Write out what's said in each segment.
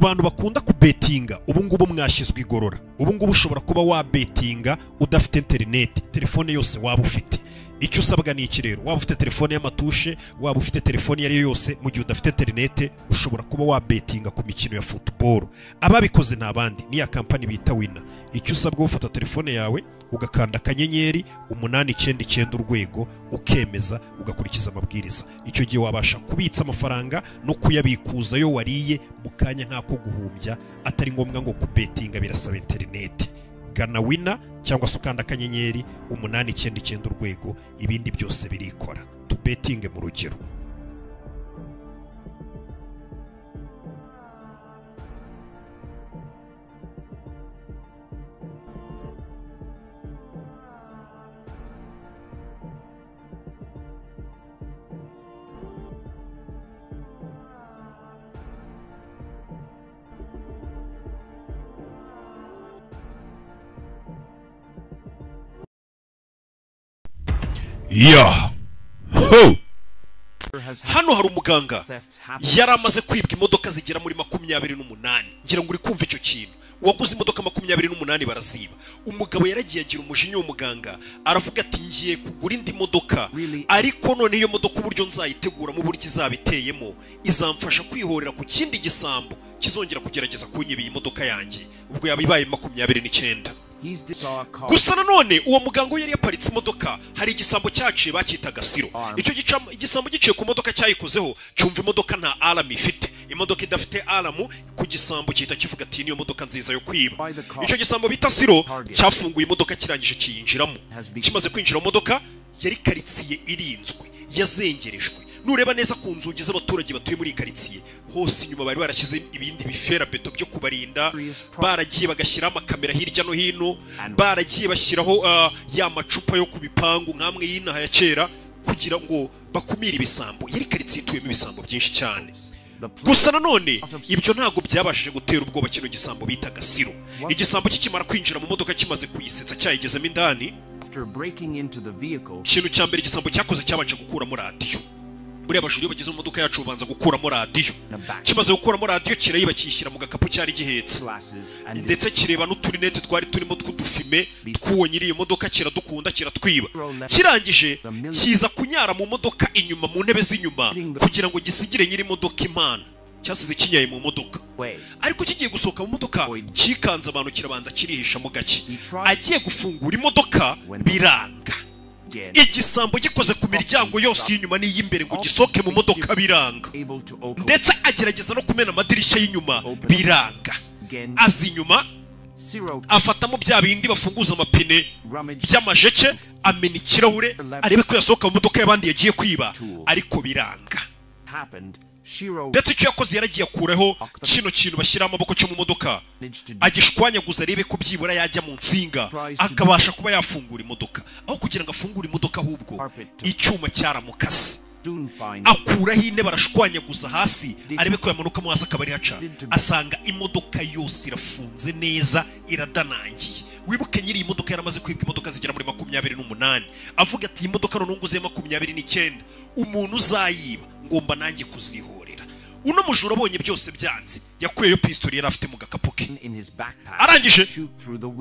bantu bakunda kubetinga ubu ngubu mwashyizwe igorora. Ubu ngubu ushobora kuba wabetinga udafite internet, telefone yose waba ufite. Icyo usabwa ni iki rero? Waba ufite telefone y'amatushe, waba ufite telefone yari yose, mu gihe udafite internet ushobora kuba wabetinga ku mikino ya football. Ababikoze ntabandi ni ya company bita Winner. Icyo usabwa ufata telefone yawe ugakanda akanyenyeri 899 urwego ukemeza ugakurikiza amabwiriza. Icyo gihe wabasha kubitsa amafaranga no kuyabikuza yo wariye mu kanya nk'ako guhumbya, atari ngombwa ngo kubetinga birasaba internet. Gana Winner cyangwa se ukanda akanyenyeri 899 urwego, ibindi byose birikora. Tubetinge mu rugero. Ho! Hano hari umuganga yari amaze kwibwa imodoka zigera muri 28. Ngira ngo uri kumva icyo kintu. Uwaguze imodoka 28 baraziba. Umugabo yaragiye agira umujinya w'umuganga, aravuga ati ngiye kugura indi modoka, ariko none iyo modoka uburyo nzayitegura mu buryo izabiteyemo izamfasha kwihorera ku kindi gisambo kizongera kugerageza kunyiba iyi modoka yanjye ubwo yabibaye 29. Gusa nanone uwo muganga yari yaparitse imodoka, hari igisambo cyaciye bakitaga Siro. Icyo igisambo giciye ku modoka cyayikozeho cyumva imodoka nta alarm ifite. Imodoka idafite alarm ku gisambo cyita kivuga ati niyo modoka nziza yo kwiba. Icyo gisambo bita Siro cyafunguye imodoka kirangije kiyinjiramo. Kimaze kwinjira mu modoka yari karitsiye irinzwe, yazengerejwe. Nureba neza ku nzugi z'abaturage batuye muri karitsiye hose inyuma bari barashyize ibindi bifera beto byo kubarinda, baragiye bagashyiraho amakamera hirya no hino, baragiye bashyiraho ya macupa yo kubipangu nkamwe y'inaha ya kera kugira ngo bakumire ibisambo. Yari karitsiye ituyemo ibisambo byinshi cyane. Gusa nanone ibyo ntago byabashije gutera ubwoba kino gisambo bitaga Siro. Igisambo kikimara kwinjira mu modoka kimaze kuyisetsa cyayigezemo indani, ikintu cya mbere igisambo cyakoze cyabanje gukuramo radiyo. Muri abajuri bagize mu modoka yacu banza gukuramo radiyo. Kimaze gukuramo radiyo kirayiba kishyira mu gakapu cyari gihetse, ndetse kireba n'uturinete twari turimo tw'udufime tw'uwo nyiri iyo modoka, kiradukunda kiratwiba. Kirangije kiza kunyara mu modoka inyuma mu ntebe z'inyuma kugira ngo gisigire nyiri modoka impano. Cyasize kinyaye mu modoka, ariko kigiye gusohoka mu modoka kikanze abantu kirabanza kirihisha mu gake. Agiye gufungura imodoka biranga. Igisambo gikoze ku miryango yose y'inyuma n'iy'imbere ngo gisoke mu modoka biranga, ndetse agerageza no kumena amadirishya y'inyuma biranga. Azi inyuma afatamo bya bindi bafunguza amapine by'amajeke, amena ikirahure arebe ko yasohoka mu modoka y'abandi yagiye kwiba, ariko biranga. Ndetse icyo yakoze yaragiye akureho kino kintu bashyira amaboko cyo mu modoka, agishwanyaguza arebe ko byibura yajya mu nsinga akabasha kuba yafungura imodoka. Aho kugira ngo afungure imodoka ahubwo icyuma cyaramukase, akuraho intebe arashwanyaguza hasi arebe ko yamanukamo hasi akabari haca, asanga imodoka yose irafunze neza iradanangiye. Wibuke nyiri iyi modoka yaramaze kwibwa imodoka zigera muri 28, avuga ati iyi modoka none nguze 29, umuntu uzayiba ngomba nanjye kuzihorera. Uno mujura abonye byose byanze, yakuyeyo pistol yari afite mu gakapu ke, arangije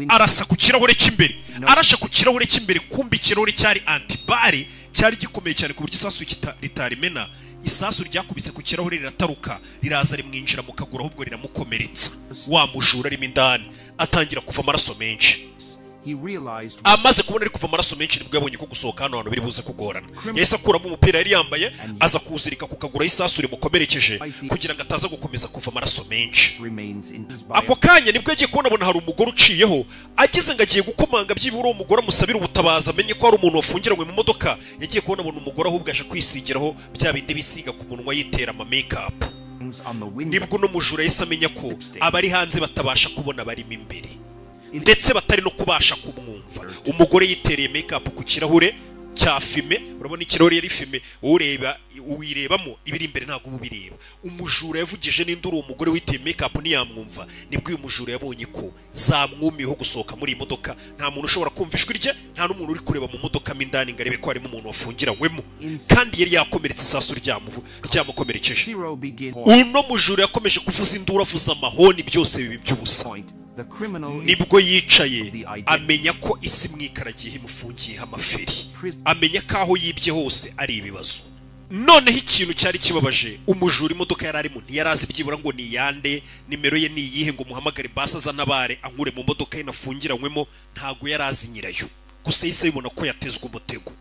arasa ku kirahure cy'imbere. Arasha ku kirahure cy'imbere, kumbi ikirahure cyari antibare, cyari gikomeye cyane ku buryo isasu ritarimena. Isasu ryakubise ku kirahure rirataruka, riraza rimwinjira mu kaguru, ahubwo riramukomeretsa. Wa mujura arimo indani atangira kuva amaraso menshi. Amaze kubona ari kuva amaraso menshi nibwo yabonye ko gusohoka hano hantu biri buze kugorana. Yahise akuramo umupira yari yambaye aza kuwuzirika ku kaguru y'isasure mukomerekeje kugira ngo ataza gukomeza kuva amaraso menshi. Ako kanya nibwo yagiye kubona hari umugore uciyeho, agize ngo agiye gukomanga byibura uwo mugore amusabira ubutabazi amenye ko hari umuntu wafungiranywe mu modoka. Yagiye kubona umugore ahubwo aje kwisigiraho bya bindi bisiga ku munwa yitera ama makeup. Nibwo no mujura yahise amenya ko abari hanze batabasha kubona barimo imbere, ndetse batari no kubasha kumwumva. Umugore yitereye makeup ku kirahure, cya fime urabona ikirori yari fime ureba uwirebamo ibiri imbere ntago ubireba umujura yavugije n'induru umugore witeye makeup ntiyamwumva nibwo uyu mujura yabonye ko zamwumiyeho gusohoka muri imodoka nta muntu ushobora kumva ijwi rye nta n'umuntu uri kureba mu modoka mindani ngo arebe ko harimo umuntu wafungiranyemo kandi yari yakomeretse isasu ryamukomerekeje uno mujura yakomeje kuvuza induru avuza amahoni byose bibi by'ubusa nibwo yicaye amenya ko isi mwikaragiye imufungiyeho amaferi amenya ko aho yibye hose ari ibibazo noneho ikintu cyari kibabaje umujura imodoka yari arimo ntiyarazi byibura ngo ni yande nimero ye ni iyihe ngo muhamagare basi azana bare ankure mu modoka ye nafungiranywemo ntago yarazi nyirayo gusa yise bibona ko yatezwe umutego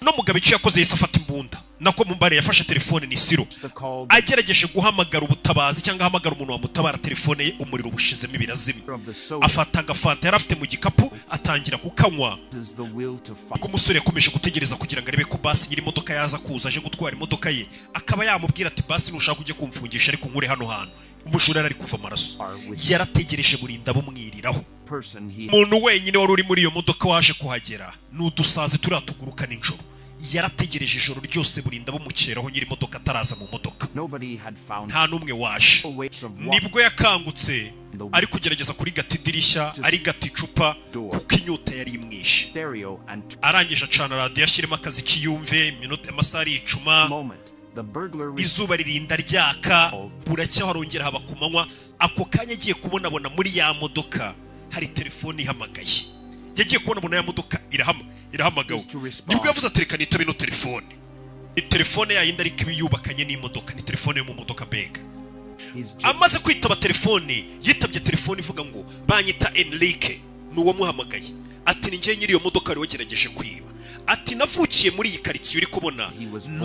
no mugabo icyo yakoze yise afata imbunda nako mumbare yafashe telefone ni Siro agerageje guhamagara ubutabazi cyangwa ahamagara umuntu wamutabara telefone ye umuriro ubushizemo ibirazimye afata agafanta yari afite mu gikapu atangira kukanywa ko umusore yakomeje gutegereza kugira ngo arebe ko basi nyiri imodoka yaza kuza aje gutwara imodoka ye akaba yamubwira ati basi nushaka ujye kumfungisha ariko nkure hano hantu umujura ari kuva amaraso yarategereje burinda bumwiriraho umuntu wenyine wari uri muri iyo modoka waje kuhagera n'udusazi turatuguruka n'injoro yarategereje ijoro ryose burinda bumukeraho nyiri imodoka ataraza mu modoka nta n'umwe waje nibwo yakangutse ari kugerageza kuri gati idirishya ari gati icupa kuko inyota yari imwishe arangije acana radiyo ashyiremo akazi kiyumve iminota amasaha aricuma izuba ririnda ryaka buracya harongera haba ku manywa ako kanya agiye kubonabona muri ya modoka hari telefone ihamagaye yagiye kubonabona ya modoka irahamagawe nibwo yavuze ati reka nitabe ino telefone ni telefone yayindi ariko iba yubakanye n'imodoka ni telefone yo mu modoka bega amaze kwitaba telefone yitabye telefone ivuga ngo banyita Enrique nuwo muhamagaye ati ni njye nyiri iyo modoka ari wagerageje kwiba ati navukiye muri iyi karitsiye uri kubona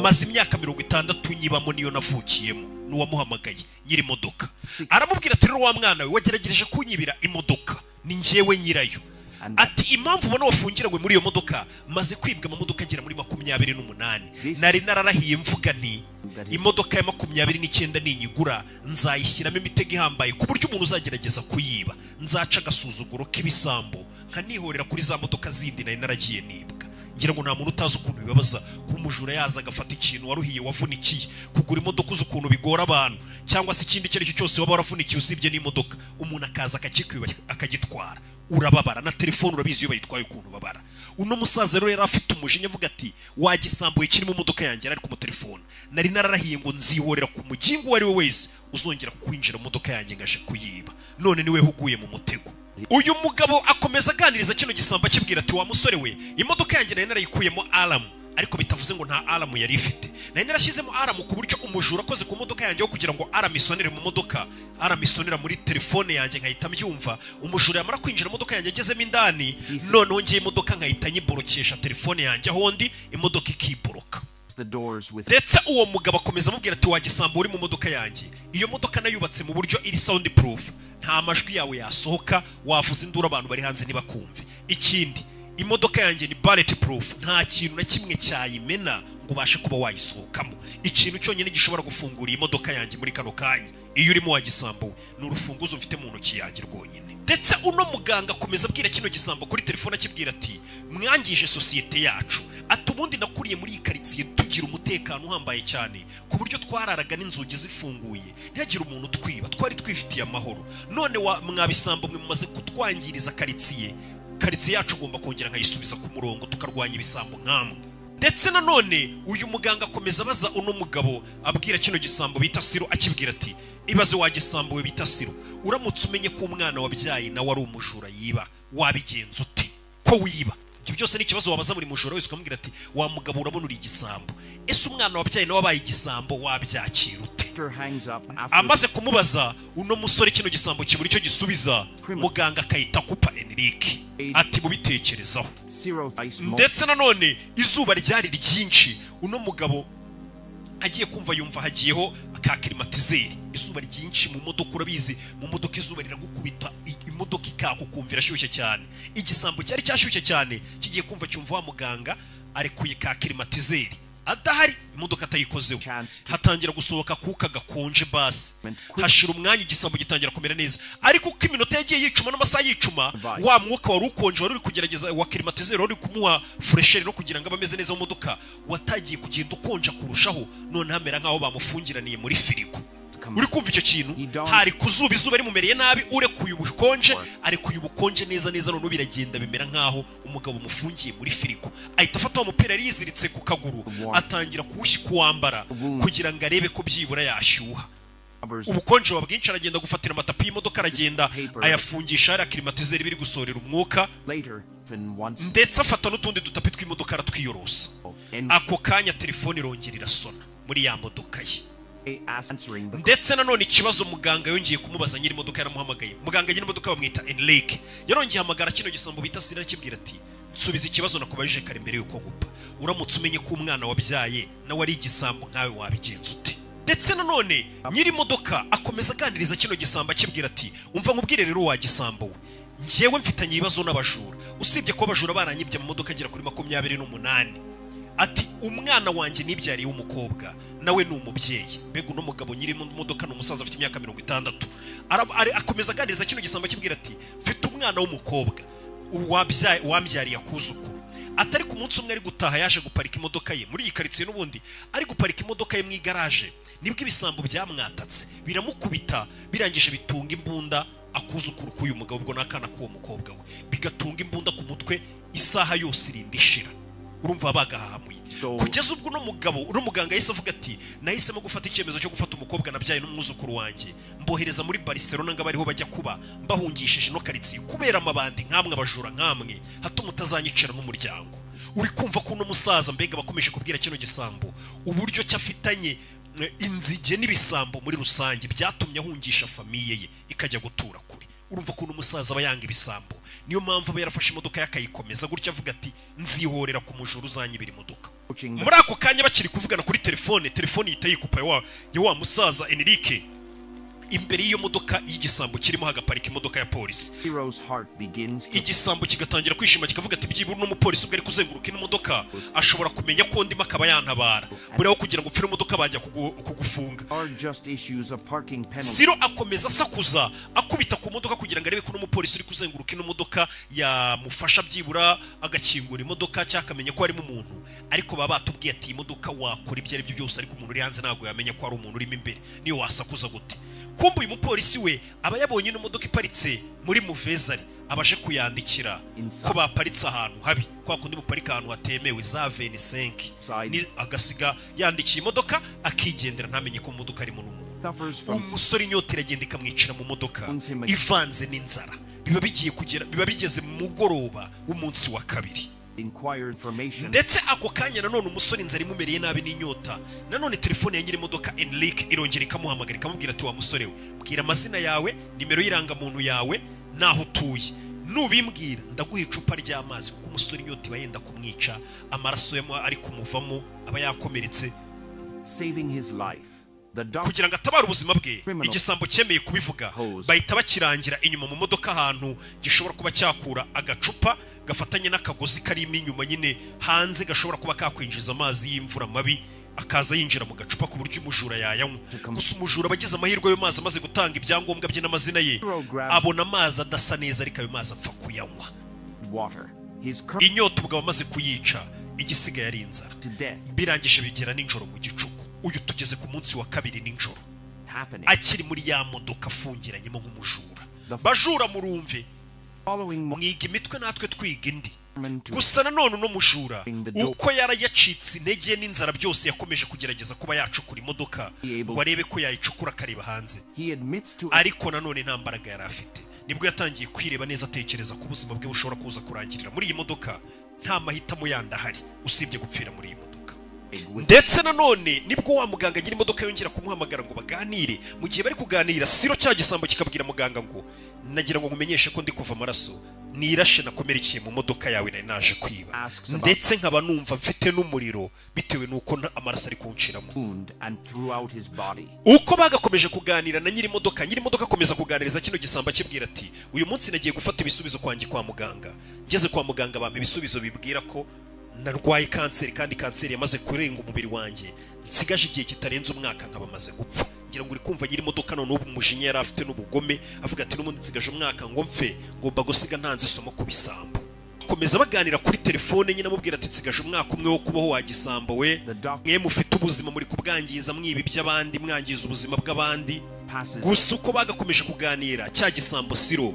maze imyaka 60 nyibamo niyo navukiyemo nuwo muhamagaye nyiri imodoka aramubwira ati rero wa mwana we wagerageje kunyibira imodoka ni njyewe nyirayo ati impamvu ubona wafungiranywe muri iyo modoka maze kwibwa mu modoka agera muri 28 nari nararahiye mvuga nti imodoka ya 29 ninyigura nzayishyiramo imitego ihambaye ku buryo umuntu uzagerageza kuyiba nzaca agasuzuguro k'ibisambo nkanihorera kuri za modoka zindi nari naragiye nibwa ngira ngo nta muntu utazi ukuntu bibabaza ku mujura yaza agafata ikintu waruhiye wavunikiye kugura imodoka uzi ukuntu bigora abantu cyangwa se ikindi cyo cyose waba waravunikiye usibye n'imodoka umuntu akaza akakikwiba akagitwara urababara na telefone urabizi iyo bayitwaye ukuntu babara uno musaza rero yari afite umujinya avuga ati wagisambuye kiri mu modoka yanjye ari ku telefone nari nararahiye ngo nzihorera ku mugingo wari we wese uzongera kwinjira mu modoka yanjye ngaje kuyiba none niwe huguye mu mutego uyu mugabo akomeza aganiriza kino gisamba kibwira ati wa musore we imodoka yanjye nari narayikuyemo alarm ariko bitavuze ngo nta alarm yari ifite nari narashyizemo alarm ku buryo umujura akoze ku modoka yanjye kugira ngo alarm isonere mu modoka alarm isonera muri telefone yanjye nkahita mbyumva umujura yamara kwinjira mu modoka yanjye agezemo indani noneho ngiye imodoka nkahita nyiborokesha telefone yanjye aho ndi imodoka ikiboroka ndetse uwo mugabo akomeza amubwira ati wagisambo uri mu modoka yanjye iyo modoka nayubatse mu buryo iri sound proof nta majwi yawe yasohoka wavuza induru abantu bari hanze ntibakumve ikindi imodoka yanjye ni bullet proof nta kintu na kimwe cyayimena ngo bashe kuba wayisohokamo ikintu cyonyine gishobora gufungura iyi modoka yanjye muri kano kanya iyo urimo wagisambo ni urufunguzo mfite mu ntoki yanjye rwonyine ndetse uno muganga akomeza abwira kino gisambo kuri telefone akibwira ati mwangije sosiyete yacu ati ubundi nakuriye muri iyi karitsiye tugira umutekano uhambaye cyane ku buryo twararaga n'inzugi zifunguye ntihagire umuntu twiba twari twifitiye amahoro none mwabisambo mwe mumaze kutwangiriza karitsiye yacu ugomba kongera nkayisubiza ku murongo tukarwanya ibisambo nkamwe ndetse nanone uyu muganga akomeza abaza uno mugabo abwira kino gisambo bita Siro akibwira ati ibaze wagisambo we bita Siro uramutse umenye ko umwana wabyaye nawe ari umujura yiba wabigenza uti ko wiba ibyo byose ni ikibazo wabaza muri mujura wese ukamubwira ati wa mugabo urabona uri igisambo ese umwana wabyaye nawe abaye igisambo wabyakira ute amaze kumubaza uno musore kino gisambo kibura icyo gisubiza muganga akahita akupa Enrique ati mubitekerezaho ndetse nanone izuba ryari ryinshi uno mugabo agiye kumva yumva hagiyeho ka climatiseur izuba ryinshi mu modoka urabizi mu modoka izuba riragukubita imodoka ikakukumvira ashyushye cyane igisambo cyari cyashyushye cyane kigiye kumva cyumva wa muganga arekuye ka climatiseur adahari imodoka atayikozeho hatangira gusohoka kuka gakonje basi hashira umwanya igisambo gitangira kumera neza ariko uko iminota yagiye yicuma n'amasaha yicuma wa mwuka wari ukonje wari uri kugerageza wa climatiseur wari kumuha fresher no kugira ngo abameze neza mu modoka watagiye kugenda ukonja kurushaho none hamera nkaho bamufungiraniye muri firigo uri kumva icyo kintu hari kuzuba izuba rimumereye nabi urekuye ubukonje arekuye ubukonje neza neza none biragenda bimera nkaho umugabo mufungiye muri firigo ahita afata wa mupira yari yiziritse ku kaguru atangira kuwambara kugira ngo arebe ko byibura yashyuha ubukonje wabwinshi aragenda gufatira amatapi y'imodoka aragenda ayafungisha hari climatiseur biri gusorera umwuka ndetse afata n'utundi dutapi tw'imodoka aratwiyorosa ako kanya telefone irongera irasona muri ya modoka ye ndetse nanone ikibazo muganga yongeye kumubaza nyiri imodoka yaramuhamagaye muganga nyiri imodoka bamwita Enrique yarongeye hamagara kino gisambo bita Sira kibwira ati nsubiza ikibazo nakubajije kare mbere yuko gupa uramutse umenye ko umwana wabyaye nawe ari igisambo nkawe wabigenza ute ndetse nanone nyiri imodoka akomeza aganiriza kino gisambo akibwira ati umva nkubwire rero wa gisambo we njyewe mfitanye ibibazo n'abajura usibye ko abajura baranyibye mu modoka agera kuri 28 ati umwana wanjye nibyariye umukobwa nawe ni umubyeyi mbega uno mugabo nyiri mu modoka no musaza afite imyaka 60 akomeza aganiriza kino gisambo kibwira ati mfite umwana w'umukobwa wambyariye akuzukuru atari ku munsi umwe ari gutaha yaje guparika imodoka ye muri iyi karitsiye n'ubundi ari guparika imodoka ye mu igaraje nibwo ibisambo byamwatatse biramukubita birangije bitunga imbunda akuzukuru k'uyu mugabo ubwo nakana k'uwo mukobwa we bigatunga imbunda ku mutwe isaha yose irinda ishira urumva bagahamuye kugeza ubwo no mugabo uri muganga yise avuga ati nahisemo gufata icyemezo cyo gufata umukobwa nabyaye n'umwuzukuru wanjye mbohereza muri Barcelona ngo bariho bajya kuba mbahungishije no karitsiye kubera amabandi nkamwe abajura nkamwe hato mutazanyicira n'umuryango uri kumva ko uno musaza mbega bakomeje kubwira kino gisambo uburyo cyafitanye inzige n'ibisambo muri rusange byatumye ahungisha famiye ye ikajya gutura kuri urumva ko umusaza bayanga ibisambo niyo mpamvu aba yarafashe imodoka yakayikomeza gutya avuga ati nzihorera ku mujuru uzanyibira imodoka muri ako kanya bakiri kuvugana kuri telefone yita yikupa wa musaza Enrique imbere y'iyo modoka y'igisambo kirimo hagaparika imodoka ya polisi igisambo kigatangira kwishima kikavuga ati byibura n'umupolisi ubwo ari kuzenguruka ino modoka ashobora kumenya ko ndimo akaba yantabara buriho kugira ngo upfire imodoka bajya kugufunga Siro akomeza asakuza akubita ku modoka kugira ngo arebe ko n'umupolisi uri kuzenguruka ino modoka yamufasha byibura agakingura imodoka cyangwa akamenya ko harimo umuntu ariko baba batubwiye ati imodoka wakora ibyo ari byo byose ariko umuntu uri hanze ntabwo yamenya ko hari umuntu urimo imbere niyo wasakuza gute kumbu uyu mupolisi we aba yabonye imodoka iparitse muri Muvezari abaje kuyandikira ko baparitse ahantu habi kwa kundi muparika ahantu hatemewe za 25 ni agasiga yandikiye imodoka akigendera ntamenye ko imodoka ari mu n'umuntu umusore inyota iragenda ikamwicira mu modoka ivanze n'inzara biba bigeze mu mugoroba w'umunsi wa kabiri ndetse ako kanya nanone umusore inzara imumereye nabi n'inyota nanone telefone ya nyiri imodoka Enrique irongera ikamuhamagara ikamubwira ati wa musore we bwira amazina yawe nimero y'irangamuntu yawe naho utuye nubimbwira ndaguha icupa ry'amazi kuko umusore inyota iba yenda kumwica amaraso ye ari kumuvamo aba yakomeretse kugira ngo atabara ubuzima bwe igisambo cyemeye kubivuga bahita bakirangira inyuma mu modoka ahantu gishobora kuba cyakura agacupa gafatanye n'akagozi karimo inyuma nyine hanze gashobora kuba kakwinjiza amazi y'imvura mabi akaza yinjira mu gacupa ku buryo umujura yayanywa gusa umujura abagize amahirwe yo mazi amaze gutanga ibyangombwa bye n'amazina ye abona amazi adasa neza ariko ayo mazi apfa kuyanywa inyota ubwo amaze kuyica igisigaye ari inzara birangije bigera nijoro mu gicuku uyu tugeze ku munsi wa kabiri nijoro akiri muri ya modoka afungiranyemo nk'umujura bajura murumve mwiga imitwe natwe twiga indi gusa nanone uno mujura uko yarayacitse intege n'inzara byose yakomeje kugerageza kuba yacukura imodoka ngo arebe ko yayicukura akareba hanze ariko nanone nta mbaraga yari afite nibwo yatangiye kwireba neza atekereza ko ubuzima bwe bushobora kuza kurangirira muri iyi modoka nta mahitamo yandi ahari usibye gupfira muri iyi modoka ndetse nanone nibwo wa muganga agira imodoka yongera kumuhamagara ngo baganire mu gihe bari kuganira Siro cya gisambo kikabwira muganga ngo nagira ngo ngumenyeshe ko ndi kuva amaraso nirashe nakomerekeye mu modoka yawe nari naje kwiba ndetse nkaba numva mfite n'umuriro bitewe nuko amaraso ari kunshiramo uko bagakomeje kuganira na nyiri imodoka akomeza kuganiriza kino gisambo akibwira ati uyu munsi nagiye gufata ibisubizo kwanjye kwa muganga ngeze kwa muganga bampa ibisubizo bibwira ko narwaye kanseri kandi kanseri yamaze kurenga umubiri wanjye nsigaje igihe kitarenze umwaka nkaba maze gupfa ngira ngo uri kumva nyiri imodoka none ubu umujinya yari afite n'ubugome avuga ati n'ubundi nsigaje umwaka ngo mfe ngomba gusiga ntanze isomo ku bisambo komeza baganira kuri telefone nyine amubwira ati nsigaje umwaka umwe wo kubaho wagisambo we mwe mufite ubuzima muri kubwangiza mwibi by'abandi mwangiza ubuzima bw'abandi gusa uko bagakomeje kuganira cya gisambo Siro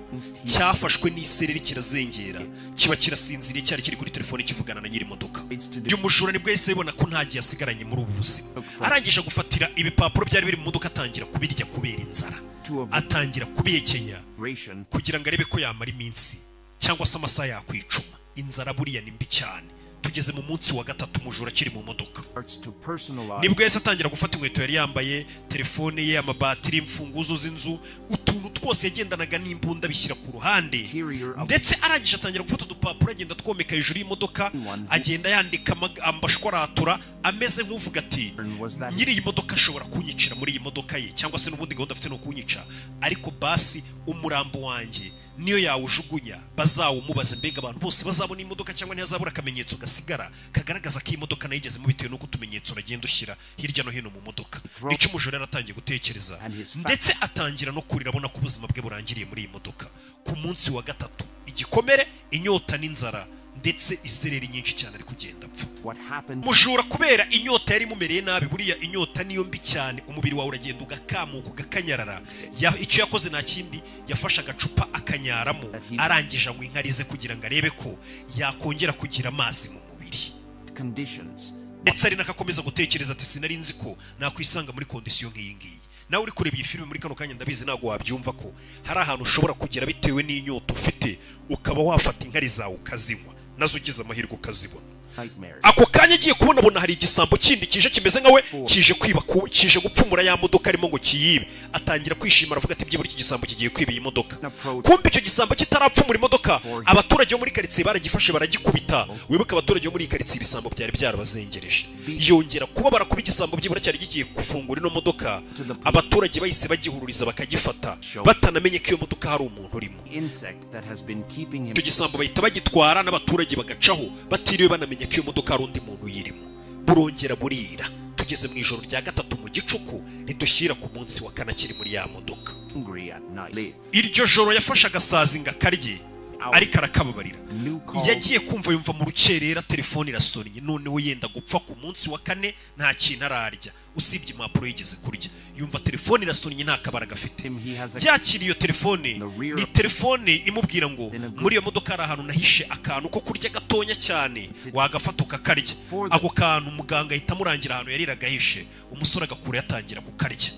cyafashwe n'isereri kirazengera kiba kirasinziriye cyari kiri kuri telefone kivugana na nyiri imodoka by'umujura nibwo yese yibona ko ntagiye asigaranye muri ubu buzima arangije gufatira ibipapuro byari biri mu modoka atangira kubirya kubera inzara atangira kubiyekenya kugira ngo arebe ko yamara iminsi cyangwa se amasaha yakwicuma inzara buriya ni mbi cyane tugeze mu munsi wa gatatu umujura kiri mu modoka nibwo yese atangira gufata inkweto yari yambaye telefone ye amabatiri imfunguzo z'inzu utuntu twose yagendanaga n'imbunda bishyira ku ruhande ndetse arangije atangira gufata udupapuro agenda twomeka hejuru y'imodoka agenda yandika ambashwaratura ameze nk'uvuga ati nyiri iyi modoka ashobora kunyicira muri iyi modoka ye cyangwa se n'ubundi gahunda afite no kunyica ariko basi umurambo wanjye niyo yawujugunya bazawumubaze mbega abantu bose bazabona imodoka cyangwa ntiyazabura akamenyetso gasigara kagaragaza ko iyi modoka nayigezemo bitewe n'uko utumenyetso uragenda ushyira hirya no hino mu modoka icyo umujura yaratangiye gutekereza ndetse atangira no kurira abona ko ubuzima bwe burangiriye muri iyi modoka ku munsi wa gatatu igikomere inyota n'inzara ndetse isereri nyinshi cyane ari kugenda apfa mujura kubera inyota yari imumereye nabi buriya inyota niyo mbi cyane umubiri wawe uragenda ugakamuka ugakanyarara icyo yakoze nta kindi yafashe agacupa akanyaramo arangije anywa inkarize kugira ngo arebe ko yakongera kugira amazi mu mubiri ndetse ari nakakomeza gutekereza ati sinari nzi ko nakwisanga muri kondisiyo nk'iyi ngiyi nawe uri kureba iyi filime muri kano kanya ndabizi ntabwo wabyumva ko hari ahantu ushobora kugera bitewe n'inyota ufite ukaba wafata inkari zawe ukazinywa nazo ugize amahirwe ukazibona ako kanya agiye kubona hari igisambo kindi kije kimeze nkawe kije gupfumura ya modoka arimo ngo kiyibe atangira kwishima aravuga ati byibura iki gisambo kigiye kwiba iyi modoka kumbe icyo gisambo kitarapfumura imodoka abaturage bo muri karitsiye baragifashe baragikubita wibuka abaturage bo muri karitsiye ibisambo byari byarabazengereje yongera kuba barakuba igisambo byibura cyari gigiye gufungura ino modoka abaturage bahise bagihururiza bakagifata batanamenye ko iyo modoka hari umuntu urimo icyo gisambo bahita bagitwara n'abaturage bagacaho batiriwe banamenye ko iyo modoka hari undi muntu uyirimo burongera burira tugeze mu ijoro rya gatatu mu gicuku ridushyira ku munsi wa kane akiri muri ya modoka iryo joro yafashe agasazi ngo akarye ariko arakababarira yagiye kumva yumva mu rukerera telefone irasonnye noneho yenda gupfa ku munsi wa kane nta kintu ararya usibye impapuro yigeze kurya yumva telefone irasonnye nta kabara gafite yakira iyo telefone ni telefone imubwira ngo muri iyo modoka hari ahantu nahishe akantu ko kurya gatonya cyane wagafata ukakarya ako kantu muganga ahita amurangira ahantu yari iragahishe umusore agakura yatangira kukarya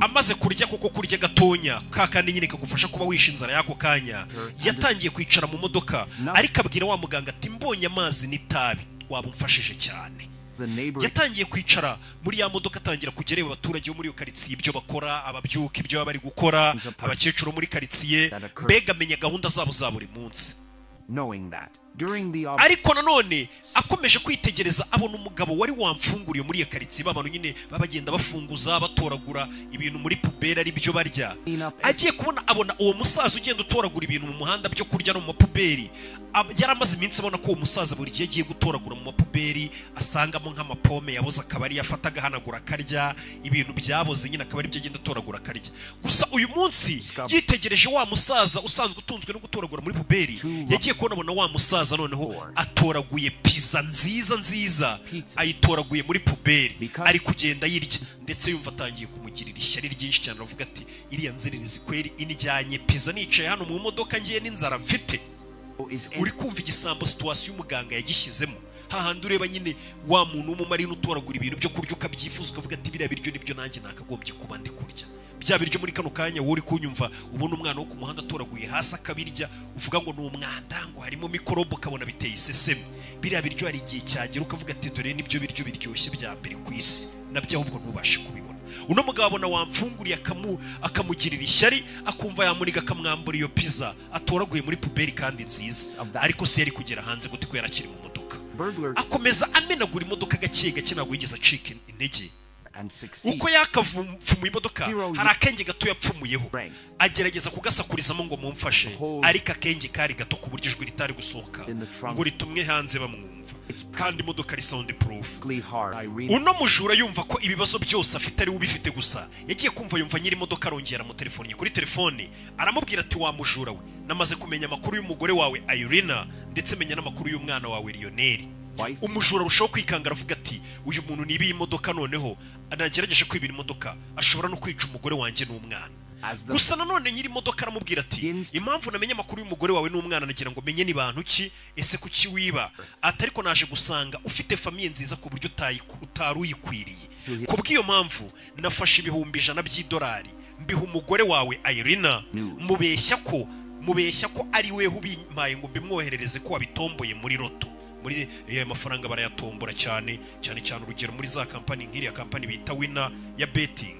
amaze kurya kuko kurya gatonya kakandi nyine kagufasha kuba wishe inzara y'ako kanya yatangiye kwicara mu modoka ariko abwira wa muganga ati mbonye amazi n'itabi waba umfashije cyane yatangiye kwicara muri ya modoka atangira kugera abaturage bo muri iyo karitsiye ibyo bakora ababyuka ibyo bari gukora abakecuru muri karitsiye mbega amenya gahunda zabo za buri munsi ariko nanone akomeje kwitegereza abona umugabo wari wamfunguriye muri iyo karitsiye babantu nyine babagenda bafunguza batoragura ibintu muri puberi ari byo barya agiye kubona abona uwo musaza ugenda utoragura ibintu mu muhanda byo kurya no mu mapuberi yari amaze iminsi abona ko uwo musaza buri gihe agiye gutoragura mu mapuberi asangamo nk'amapome yaboze akaba ari yafata agahanagura akarya ibintu byaboze nyine akaba ari byo agenda atoragura akarya gusa uyu munsi yitegereje wa musaza usanzwe utunzwe no gutoragura muri puberi yagiye kubona abona wa musaza noneho atoraguye pizza nziza ayitoraguye muri puberi ari kugenda yirya ndetse yumva atangiye kumugirira ishyari ryinshi cyane aravuga ati iriya nzererezi kweri inijyanye pizza nicaye hano mu modoka ngiye n'inzara mfite uri kumva igisambo situwasiyo umuganga yagishyizemo hahandi ureba nyine wa muntu w'umumarine utoragura ibintu byo kurya ukabyifuza ukavuga ati biriya biryo nibyo nanjye nakagombye kuba ndi kurya bya biryo muri kano kanya wowe uri kunyumva ubona umwana wo ku muhanda atoraguye hasi akabirya uvuga ngo ni umwanda ngo harimo mikorobe ukabona biteye iseseme biriya biryo hari igihe cyagera ukavuga ati dore nibyo biryo biryoshye bya mbere ku isi nabyo ahubwo ntubashe kubibona uno mugabo abona wamfunguriye akamugirira ishyari akumva yamuniga akamwambura iyo pizza atoraguye muri puberi kandi nziza ariko se yari kugera hanze gute ko yarakiri mu modoka akomeza amenagura imodoka gake gake ntabwo yigeze acika intege uko yakavumuye imodoka hari akenge gato yapfumuyeho agerageza kugasakurizamo ngo mumfashe ariko akenge kari gato ku buryo ijwi ritari gusohoka ngo ritumwe hanze bamwumva kandi imodoka ari sound proof. Uno mujura yumva ko ibibazo byose afite ari ubifite gusa yagiye kumva yumva nyiri imodoka arongera mu telefone kuri telefone aramubwira ati wa mujura we namaze kumenya amakuru y'umugore wawe Irina ndetse menya n'amakuru y'umwana wawe Lionel. Umujura rushaho kwikanga aravuga ati uyu muntu nibi imodoka noneho anagerageje kwibira imodoka ashobora no kwica umugore wanjye n'umwana. Gusa nanone nyiri imodoka aramubwira ati impamvu namenye amakuru y'umugore wawe n'umwana nagira ngo menye ni bantu ki ese kuki wiba atariko naje gusanga ufite famiye nziza ku buryo utaruyikwiriye kubw'iyo mpamvu nafashe ibihumbi 100 by'idolari mbiha umugore wawe Irina mubeshya ko ari weho ubimpaye ngo mbimwoherereze ko wabitomboye muri loto. Muri aya mafaranga barayatombora cyane urugero muri za kampani nk'iriya kampani bita Winner ya betting.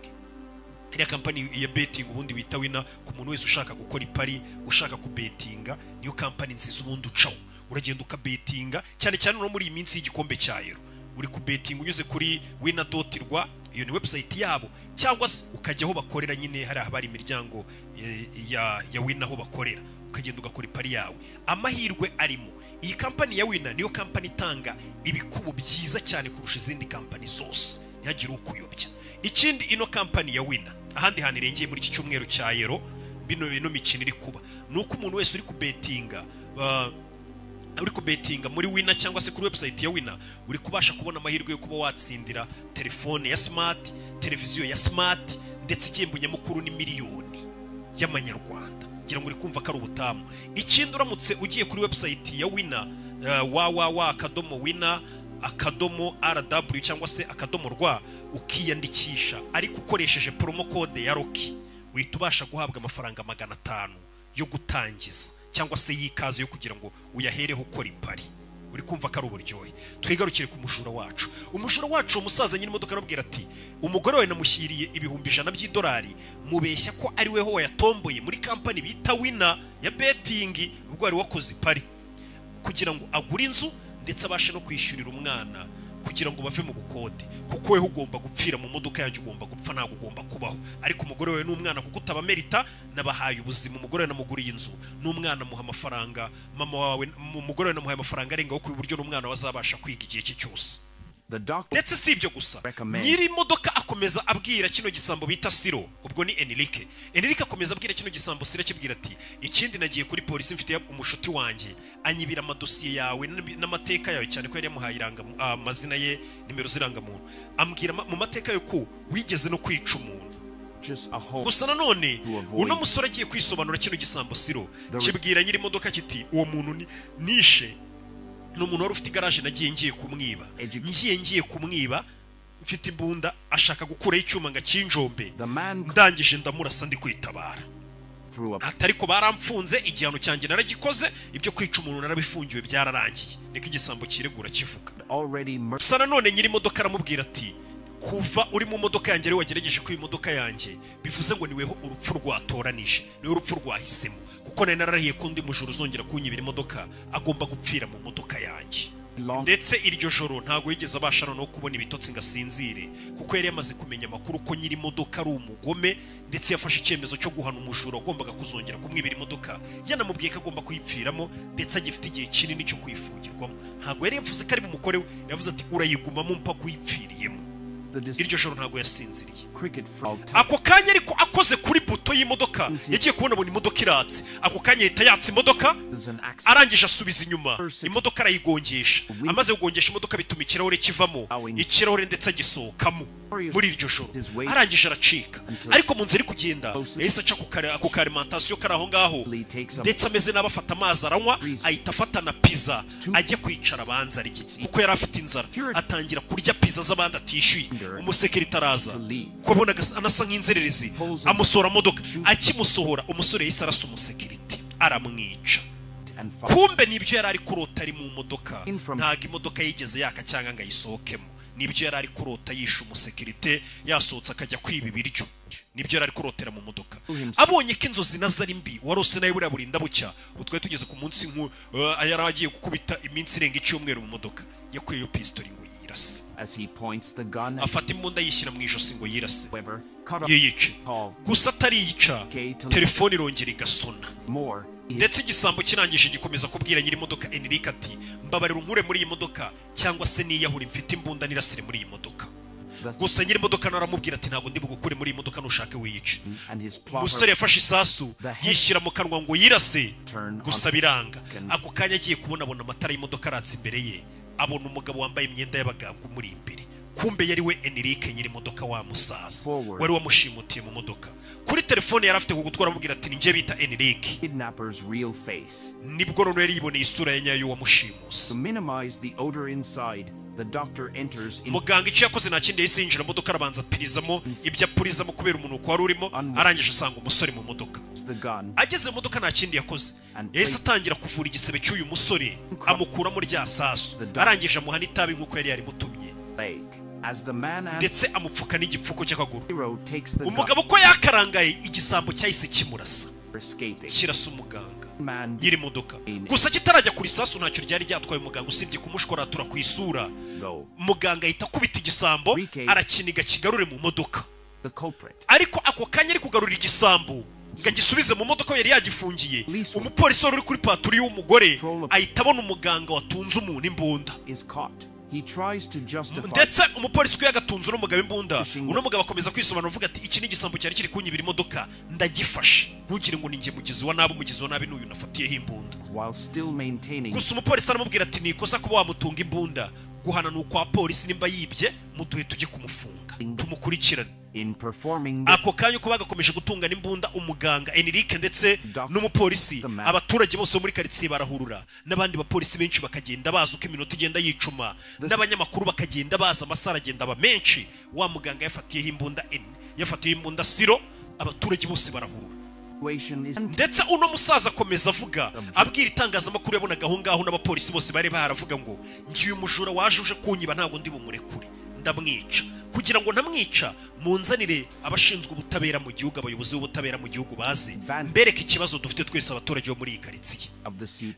Iriya kampani ya betting ubundi bita Winner ku muntu wese ushaka gukora ipari ushaka kubetinga niyo kampani nziza ubundi ucaho uragenda ukabetinga cyane no muri iyi minsi y'igikombe cya Euro uri kubetinga unyuze kuri winner.rwa iyo ni website yabo cyangwa se ukajyaho bakorera nyine hari abari imiryango ya Winner aho bakorera ukagenda ugakora ipari yawe amahirwe arimo. Iyi kampani ya Winner niyo kampani itanga ibikubo byiza cyane kurusha izindi kampani zose yagira ukuyobya. Ikindi ino kampani ya Winner ahandi hantu irengeye muri iki cyumweru cya Euro bino mikino iri kuba nuko umuntu wese uri kubetinga muri Winner cyangwa se kuri website ya Winner uri kubasha kubona amahirwe yo kuba watsindira telefone ya smart, televiziyo ya smart ndetse igihembo nyamukuru ni miliyoni y'amanyarwanda. Ngira ngo uri kumva ko ari ubutamu. Ikindi uramutse ugiye kuri website ya Winner www.winner.rw cyangwa se .rwa ukiyandikisha ariko ukoresheje promo code ya Rocky uhita ubasha guhabwa amafaranga 500 yo gutangiza cyangwa se yikaze yo kugira ngo uyahereho ukora ipari. Uri kumva ko ari uburyohe. Twigarukire ku mujura wacu. Umujura wacu umusaza nyine imodoka arabwira ati umugore wawe namushyiriye ibihumbi 100 by'idolari mubeshya ko ari weho wayatomboye muri kampani bita Winner ya betting ubwo ari wakoze ipari kugira ngo agure inzu ndetse abashe no kwishyurira umwana kugira ngo bave mu bukode kuko weho ugomba gupfira mu modoka yaje ugomba gupfa ntago ugomba kubaho ariko umugore wawe n'umwana kuko utabamerita nabahaye ubuzima umugore wawe namuguriye inzu n'umwana muha amafaranga mama wawe umugore wawe namuhaye amafaranga arengaho ku buryo n'umwana wazabasha kwiga igihe cye cyose. Ndetse si ibyo gusa nyiri imodoka akomeza abwira kino gisambo bita Siro ubwo ni Enrique akomeza abwira kino gisambo Siro kibwira ati ikindi nagiye kuri polisi mfite umushuti wanjye anyibira amadosiye yawe n'amateka yawe cyane ko yari yamuhaye iranga amazina ye nimero ziranga muntu ambwira mu mateka yo ko wigeze no kwica umuntu. Gusa nanone uno musore agiye kwisobanura kino gisambo Siro kibwira nyiri imodoka kiti uwo muntu nishe n'umuntu wari ufite garage nagiye ngiye kumwiba mfite imbunda ashaka gukuraho icyuma nga cy'injombe ndangije ndamurasa ndi kwitabara atariko baramfunze igihano cyanjye naragikoze ibyo kwica umuntu narabifungiwe byararangiye niko igisambo kiregura kivuga. Sana none nyiri imodoka aramubwira ati kuva uri mu modoka yanjye ari wagerageje ku imodoka yanjye bivuze ngo niweho urupfu rwatoranije niwe urupfu rwahisemo kuko nari narariye ko ndi mujuru uzongera kunyibira imodoka agomba gupfira mu modoka yanjye. Ndetse iryo joro ntago yigeze abasha no kubona ibitotsi ngasinzire kuko yari yamaze kumenya amakuru ko nyiri imodoka ari umugome ndetse yafashe icyemezo cyo guhana umujura ugombaga kuzongera kumwibira imodoka yanamubwiye ko agomba kuyipfiramo ndetse agifite igihe kinini cyo kuyifungirwamo. Ntago yari yavuze ko ari mu mukore we yavuze ati urayigumamo mpaka kuyipfiriyemo. Iryo joro ntago yasinziriye. Ako kanya ariko akoze kuri buto y'imodoka yagiye kubona bone imodoka iratse ako kanya yita yatse imodoka arangije asubiza inyuma imodoka arayigongesha amaze kugongesha imodoka bituma ikirahure kivamo ikirahure ndetse agisohokamo muri iryo joro arangije aracika ariko mu nzira iri kugenda yahise aca ku alimentation kari aho ngaho ndetse ameze n'abafata amazi aranywa ahita afata na pizza ajye kwicara abanza arye kuko yari afite inzara atangira kurya pizza z'abandi atishyuye. Umusekirite araza kubona anasa nk'inzererezi amusora modoka akimusohora umusore yise arasa umusekirite aramwica. Kumbe nibyo yari ari kurota ari mu modoka ntago imodoka yigeze yaka cyangwa ngo ayisohokemo nibyo yari ari kurota yisha umusekirite yasohotse akajya kwiba ibiryo nibyo yari ari kurotera mu modoka abonye ko inzozi nazari mbi warose nayo buriya burinda bucya utwaye tugeze ku munsi yari agiye gukubita iminsi irenga icyumweru mu modoka yakuyeyo pistoli ngo yirase as he points the gun afata imbunda yishyira mu ijosi ngo yirase however cut off yiyice call gusa atariyica telefone irongera igasona more ndetse igisambo kirangije gikomeza kubwira nyiri imodoka Enrique ati mbabarira unkure muri iyi modoka cyangwa se niyahura mfite imbunda nirasire muri iyi modoka gusa nyiri imodoka naramubwira ati ntabwo ndi bugukure muri iyi modoka nushake wiyice umusore yafashe isasu yishyira mu kanwa ngo yirase gusa biranga ako kanya agiye kubonabona amatara y'imodoka aratse imbere ye abona umugabo wambaye imyenda y'abaganga umuri imbere kumbe yari we Enrique nyiri imodoka wa musaza wari wamushimutiye mu modoka kuri telefone yari afite kugutwara amubwira ati ninjye bita Enrique kidnapper's real face nibwo none yari yiboneye isura ya nyayo wamushimuse to minimize the odor inside the doctor enters in muganga icyo yakoze nta kindi yahise yinjira mu modoka arabanza apirizamo ibyo apurizamo kubera umunuko wari urimo arangije asanga umusore mu modoka ageze mu modoka nta kindi yakoze yahise atangira kuvura igisebe cy'uyu musore amukuramo rya sasu arangije amuha n'itabi nk'uko yari yarimutumye ndetse amupfuka n'igipfuko cy'akaguru umugabo ko yakarangaye igisambo cyahise kimurasa kirasa umuganga nyiri imodoka gusa kitarajya kuri sasu ntacyo ryari ryatwaye umuganga usibye kumushkoratura ku isura muganga ahita akubita igisambo arakiniga kigarure mu modoka ariko ako kanya ari kugarurira igisambo ngo agisubize mu modoka yari yagifungiye umupolisi wari uri kuri paturi y'umugore ahita abona umuganga watunze umuntu imbunda ndetse umupolisi ko yagatunze uno mugabo imbunda uno mugabo akomeza kwisobanura avuga ati iki ni igisambo cyari kiri kunyibira imodoka ndagifashe ntugire ngo ninjye mugizi wa nabi n'uyu nafatiyeho imbunda gusa umupolisi aramubwira ati ni ikosa kuba wamutunga imbunda guhana ni ukwa polisi nimba yibye muduhe tujye kumufunga tumukurikirane ako kanya uko bagakomeje gutungana imbunda umuganga Enrique ndetse n'umupolisi abaturage bose muri karitsiye barahurura n'abandi bapolisi benshi bakagenda baza uko iminota igenda yicuma n'abanyamakuru bakagenda baza amasara agenda aba menshi wa muganga yafatiyeho imbunda siro abaturage bose barahurura ndetse uno musaza akomeza avuga abwira itangazamakuru yabonaga aho ngaho n'abapolisi bose bari baravuga ngo ngiye umujura waje uje kunyiba ntabwo ndi bumurekure ndamwica kugira ngo ntamwica munzanire abashinzwe ubutabera mu gihugu abayobozi b'ubutabera mu gihugu baze mbereke ikibazo dufite twese abaturage bo muri iyi karitsiye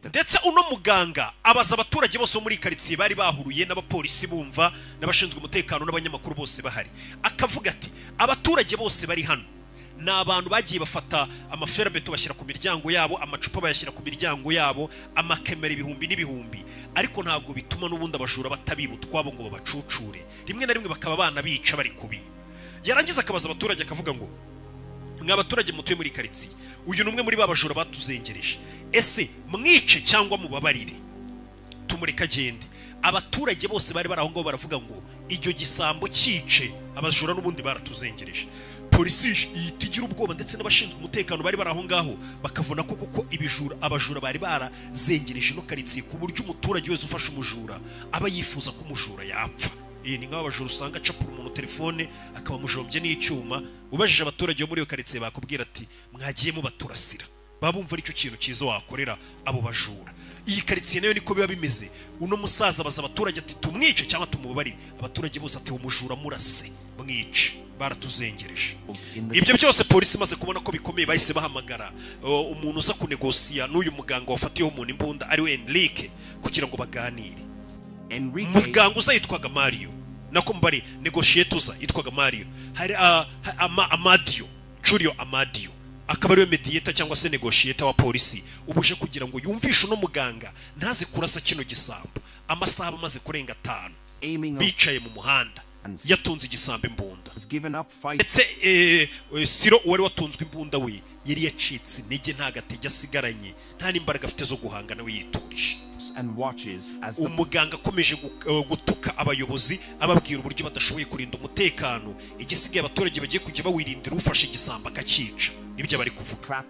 ndetse uno muganga abaza abaturage bose bo muri iyi karitsiye bari bahuruye n'abapolisi bumva n'abashinzwe umutekano n'abanyamakuru bose bahari akavuga ati abaturage bose bari hano ni abantu bagiye bafata amaferabeto bashyira ku miryango yabo amacupa bayashyira ku miryango yabo amakamera ibihumbi n'ibihumbi ariko ntabwo bituma n'ubundi abajura batabiba utwabo ngo babacucure rimwe na rimwe bakaba abana bica bari kubi yarangiza akabaza abaturage akavuga ngo mwa baturage mutuye muri karitsiye uyu ni umwe muri babajura batuzengereje ese mwice cyangwa mubabarire tumureka agende abaturage bose bari baraho ngo baravuga ngo iryo gisambo cyice abajura n'ubundi baratuzengereje polisi itigira ubwoba ndetse n'abashinzwe umutekano bari baraho ngaho bakavuna ko kuko abajura bari barazengereje no karitsiye ku buryo umuturage wese ufashe umujura aba yifuza ko umujura yapfa ni nk'abajura usanga acapura umuntu telefone akaba mujombye n'icyuma ubajije abaturage bo muri iyo karitsiye bakubwira ati mwagiye mubaturasira babumva aricyo kintu cyiza wakorera abo bajura iyi karitsiye nayo niko biba bimeze uno musaza abaza abaturage ati tumwice cyangwa tumubabarire abaturage bose ati umujura murase mwice baratuzengereje ibyo byose polisi imaze kubona ko bikomeye bahise bahamagara umuntu uza kunegosiya n'uyu muganga wafatiyeho umuntu imbunda ari we Enrique kugira ngo baganire muganga uza yitwaga Mario nako mbari negotiator uza yitwaga Mario hari Amadio Julio Amadio akaba ari we mediator cyangwa se negotiator wa polisi ubuje kugira ngo yumvishe uno muganga ntaze kurasa kino gisambo amasaha amaze kurenga 5 bicaye mu muhanda yatunze igisambo imbunda ndetse siro wari watunzwe imbunda we yari yacitse intege nta gatege asigaranye nta n'imbaraga afite zo guhangana we yiturije umuganga akomeje gutuka abayobozi ababwira uburyo badashoboye kurinda umutekano igisigaye abaturage bagiye kujya bawirindira ufashe igisambo akacica nibyo bari kuvuga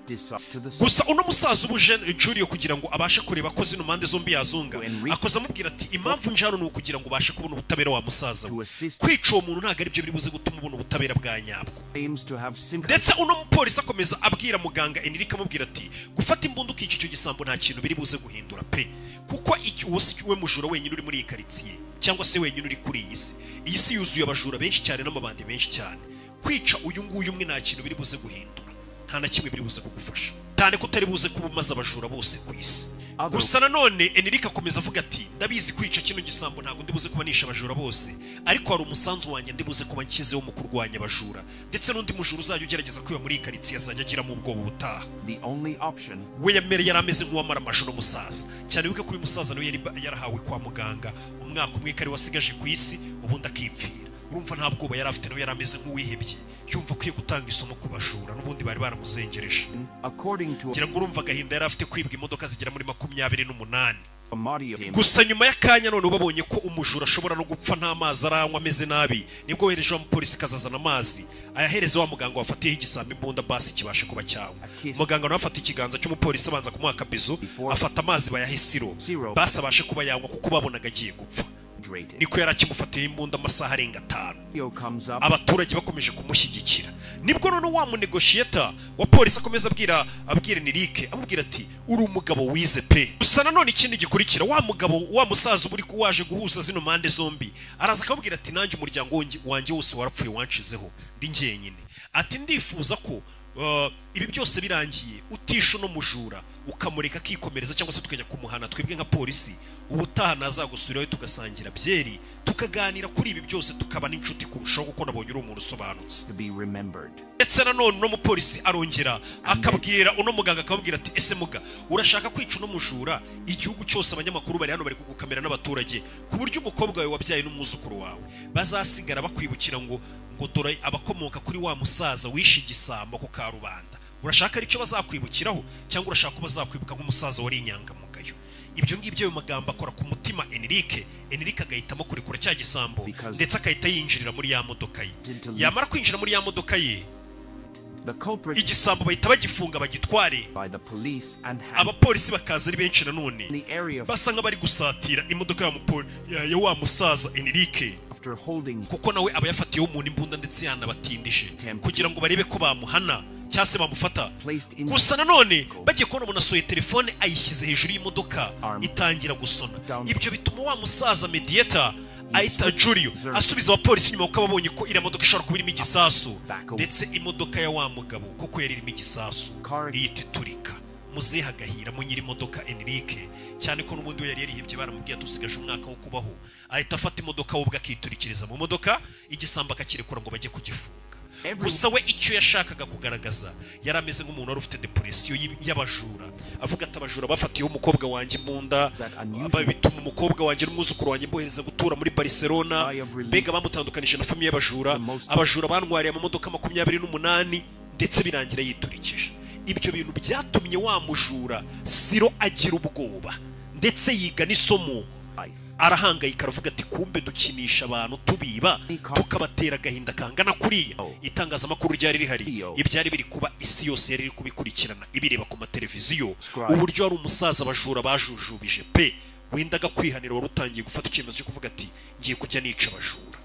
gusa uno musaza ubuje Julio kugira ngo abashe kureba ko zino mpande zombi yazunga akoza amubwira ati impamvu njano ni ukugira ngo ubashe kubona ubutabera wa musaza we kwica uwo muntu ntabwo ari byo biri buze gutuma ubona ubutabera bwa nyabwo ndetse uno mupolisi akomeza abwira muganga Enrique amubwira ati gufata imbunda ukica icyo gisambo nta kintu biri buze guhindura pe kuko uwo si we mujura wenyine uri muri iyi karitsiye cyangwa se wenyine uri kuri iyi si yuzuye abajura benshi cyane n'amabandi benshi cyane kwica uyu nguyu umwe nta kintu biri buze guhindura nta na kimwe biri buze kugufasha cyane ko utari buze kuba umaze abajura bose ku isi gusa nanone Enrique akomeza avuga ati ndabizi kwica kino gisambo ntago ndibuze kubanisha abajura bose ariko hari umusanzu wanjye ndibuze kuba nshyizeho mu kurwanya abajura ndetse n'undi mujura uzajya ugerageza kwiba muri karitsiye azajya agira mu bwoba butaha we yamere yarameze nk'uwamara amajoro musaza cyane yuko uyu musaza nawe yarahawe kwa muganga umwaka umwe kari wasigaje ku isi ubundi akipfira urumva nta bwoba yari afite nawe yarameze nk'uwihebye yumva kwiye gutanga isomo ku bajura n'ubundi bari baramuzengereje kugira ngo urumva agahinda yari afite kwibwa imodoka zigera muri 28 gusa nyuma y'akanya none babonye ko umujura ashobora no gupfa nta mazi aranywa ameze nabi nibwo wereje wa mupolisi kazazana amazi ayahereza wa muganga wafatiyeho igisambo imbunda basi kibashe kuba cyawe muganga nawe afata ikiganza cy'umupolisi abanza kumuha akabizo afata amazi bayahisiro basi abashe kuba yanywa kuko babonaga agiye gupfa niko yari akimufatiye imbunda amasaha arenga 5 abaturage bakomeje kumushyigikira nibwo none wa munegotiator wa polisi akomeza abwira Enrique amubwira ati uri umugabo wize pe gusa nanone ikindi gikurikira wa mugabo wa musaza uri kuwaje guhuza zino mande zombi araza akabwira ati nanjye umuryango wanjye wose warapfuye wanshizeho ndi ngenyine ati ndifuza ko ibi byose birangiye utisha no mujura ukamureka kikomereza cyangwa se tukajya kumuhana twebwe nka polisi ubutaha nazagusubirayo tugasangira byeri tukaganira kuri ibi byose tukaba n'inshuti kurushaho kuko nabonye uri umuntu usobanutse ndetse nanone no mupolisi arongera akabwira uno muganga akababwira ati ese muga urashaka kwica uno mujura igihugu cyose abanyamakuru bari hano bari kugukamera n'abaturage ku buryo umukobwa wawe wabyaye n'umwuzukuru wawe bazasigara bakwibukira ngo dore abakomoka kuri wa musaza wishe igisambo ku karubanda urashaka aricyo bazakwibukiraho cyangwa urashaka ko bazakwibuka nk'umusaza wari inyangamugayo ibyo ngibyo ayo magambo akora ku mutima Enrique agahitamo kurekura cya gisambo ndetse akahita yinjirira muri ya modoka ye yamara kwinjira muri ya modoka ye igisambo bahita bagifunga bagitware abapolisi bakaza ari benshi nanone basa nk'abari gusatira imodoka ya wa musaza Enrique kuko nawe aba yafatiyeho umuntu imbunda ndetse yanabatindije kugira ngo barebe ko bamuhana cyase bamufata gusa nanone bagiye kubona umuntu asohoye telefone ayishyize hejuru y'imodoka itangira gusona ibyo bituma wa musaza mediator ahita Julio asubiza abapolisi nyuma kuko ababonye ko iriya modoka ishobora kuba irimo igisasu ndetse imodoka ya wa mugabo kuko yari irimo igisasu ihita iturika muzehe agahira mu nyiri imodoka Enrique cyane ko n'ubundi we yari yarihebye baramubwiye atusigaje umwaka wo kubaho ahita afata imodoka we ubwo akiturikiriza mu modoka igisambo akakirekura ngo bajye kugifunga gusa we icyo yashakaga kugaragaza yari ameze nk'umuntu wari ufite depression y'abajura avuga ati abajura bafatiyeho umukobwa wanjye imbunda bituma umukobwa wanjye n'umwuzukuru wanjye mbohereza gutura muri Barcelona mbega bamutandukanije na famiye y'abajura abajura bantwariye mu modoka 28 ndetse birangira yiturikije ibyo bintu byatumye wa mujura Siro agira ubwoba ndetse yiga n'isomo arahangayika aravuga ati kumbe dukinisha abantu tubiba tukabatera agahinda kangana kuriya itangazamakuru ryari rihari ibyari biri kuba isi yose yari iri kubikurikirana ibireba ku mateleviziyo uburyo ari umusaza abajura bajujubije pe wendaga kwihanira wari utangiye gufata icyemezo cyo kuvuga ati ngiye kujya nica abajura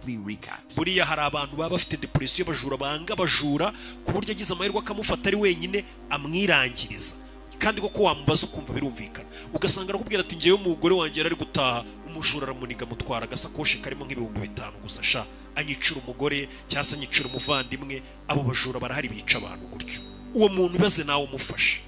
buriya hari abantu baba bafite depression y'abajura banga abajura ku buryo agize amahirwe akamufata ari wenyine amwirangiriza kandi koko wamubaza ukumva birumvikana ugasanga arakubwira ati ngiye umugore wanjye ari gutaha umujura aramuniga mutwara agasakoshi karimo nk'ibihumbi 5 gusa sha anyicira umugore cyase anyicira umuvandimwe abo bajura barahari bica abantu gutyo uwo muntu baze nawe umufashe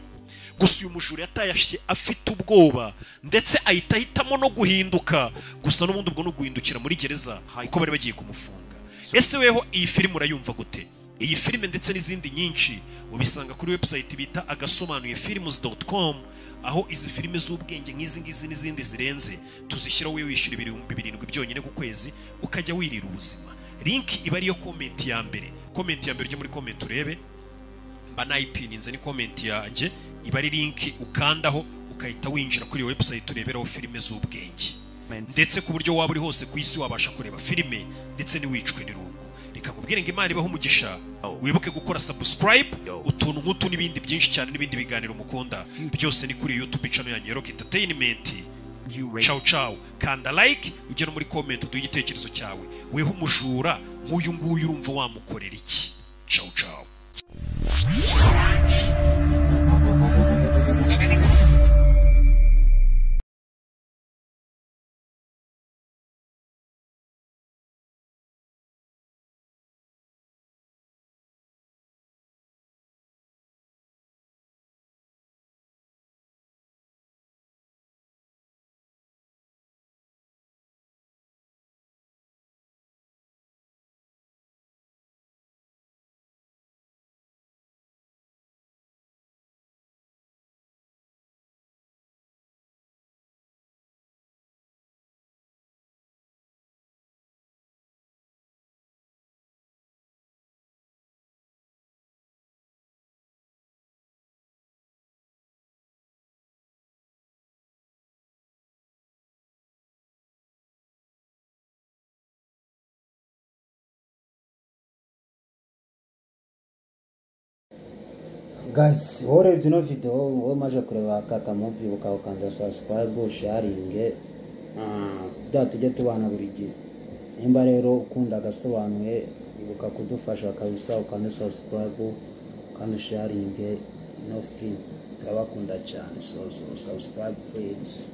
gusa uyu mujura yatayashye afite ubwoba ndetse ahitamo no guhinduka gusa n'ubundi ubwo no guhindukira muri gereza uko bari bagiye kumufunga ese weho iyi filime urayumva gute iyi filime ndetse n'izindi nyinshi ubisanga kuri website bita agasobanuye films.com aho izi filime z'ubwenge nk'izi ngizi n'izindi zirenze tuzishyira we wishyura 7,000 byonyine ku kwezi ukajya wirira ubuzima link iba ariyo comment ya mbere ujye muri comment urebe mba nayipininze ni comment yanjye iba ari link ukandaho ukahita winjira kuri website ureberaho filime z'ubwenge ndetse ku buryo waba uri hose ku isi wabasha kureba filime ndetse niwicwe n'irungu reka kubwira ngo Imana ibaho umugisha wibuke gukora subscribe utuntu nk'utu n'ibindi byinshi cyane n'ibindi biganiro mukunda byose ni kuri YouTube channel ya Rock Entertainment ciao ciao kanda like ujye no muri comment uduhe igitekerezo cyawe weho umujura nk'uyu nguyu urumva wamukorera iki ciao ciao guys urebye ino video wowe maje kureba aka movie ukawukanda subscribe sharing tujye tubana buri gihe nimba rero ukunda gasobanuye ibuka kudufasha kabisa ukanda subscribe kandi sharing no free turabakunda cyane so subscribe please.